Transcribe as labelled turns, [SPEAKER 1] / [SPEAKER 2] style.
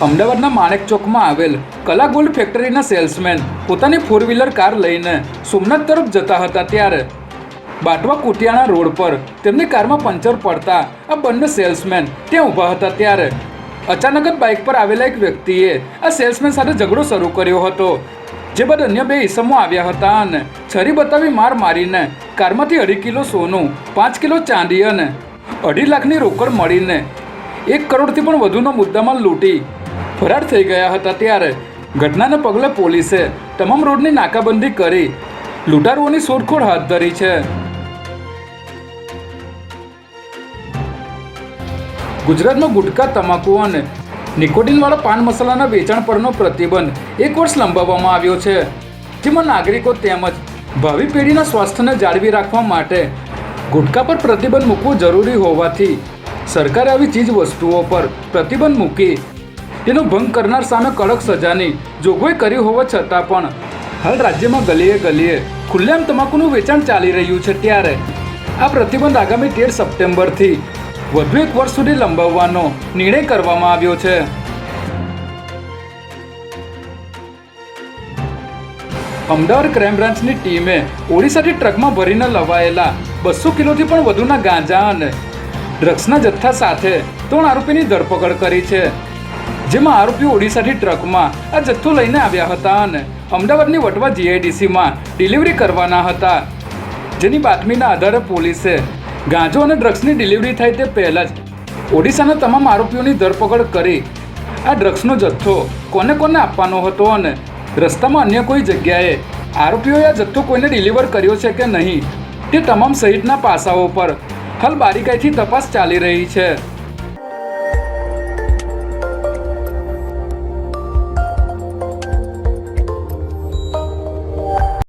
[SPEAKER 1] અમદાવાદના માણેક ચોકમાં આવેલ કલા ગોલ્ડ ફેક્ટરીના સેલ્સમેન પોતાની ફોર વ્હીલર કાર લઈને સોમનાથ તરફ જતા હતા ત્યારે બાટવા કુટિયાણા રોડ પર તેમની કારમાં પંચર પડતા આ બંને સેલ્સમેન ત્યાં ઊભા હતા ત્યારે અચાનક જ બાઇક પર આવેલા એક વ્યક્તિએ આ સેલ્સમેન સાથે ઝઘડો શરૂ કર્યો હતો, જે બાદ અન્ય બે ઈસમો આવ્યા હતા અને છરી બતાવી માર મારીને કારમાંથી 2.5 કિલો સોનું, 5 કિલો ચાંદી અને 2.5 લાખની રોકડ મળીને 1 કરોડથી પણ વધુનો મુદ્દામાલ લૂંટી ફરાર થઈ ગયા હતા ત્યારે ઘટનાને પગલે પોલીસે તમામ રોડની નાકાબંધી કરી લૂંટારુઓની શોધખોળ હાથ ધરી છે. ગુજરાતમાં ગુટખા, તમાકુ અને નિકોટિનવાળા પાન મસાલાના વેચાણ પરનો પ્રતિબંધ 1 વર્ષ લંબાવવામાં આવ્યો છે, જેમાં નાગરિકો તેમજ ભાવિ પેઢીના સ્વાસ્થ્યને જાળવી રાખવા માટે ગુટખા પર પ્રતિબંધ મૂકવો જરૂરી હોવાથી સરકારે આવી ચીજ વસ્તુઓ પર પ્રતિબંધ મૂકી તેનો ભંગ કરનાર સામે કડક સજાની જોગવાઈ કરી હોવા છતાં પણ હાલ રાજ્યમાં ગલીએ ગલીએ ખુલ્લેઆમ તમાકુનું વેચાણ ચાલી રહ્યું છે ત્યારે આ પ્રતિબંધ આગામી 13 સપ્ટેમ્બરથી વધુ 1 વર્ષ સુધી લંબાવવાનો નિર્ણય કરવામાં આવ્યો છે. અમદાવાદ ક્રાઇમ બ્રાન્ચની ટીમે ઓડિશાથી ટ્રકમાં ભરીને લવાયેલા 200 કિલોથી પણ વધુના ગાંજા અને ડ્રગ્સના જથ્થા સાથે 3 આરોપીની ધરપકડ કરી છે, જેમાં આરોપીઓ ઓડિશાથી ટ્રકમાં આ જથ્થો લઈને આવ્યા હતા અને અમદાવાદની વટવા જીઆઈડીસીમાં ડિલિવરી કરવાના હતા, જેની બાતમીના આધારે પોલીસે ગાંજો અને ડ્રગ્સની ડિલિવરી થાય તે પહેલાં જ ઓડિશાના તમામ આરોપીઓની ધરપકડ કરી આ ડ્રગ્સનો જથ્થો કોને કોને આપવાનો હતો અને રસ્તામાં અન્ય કોઈ જગ્યાએ આરોપીઓએ આ જથ્થો કોઈને ડિલિવર કર્યો છે કે નહીં તે તમામ સહિતના પાસાઓ પર હાલ બારીકાઈથી તપાસ ચાલી રહી છે.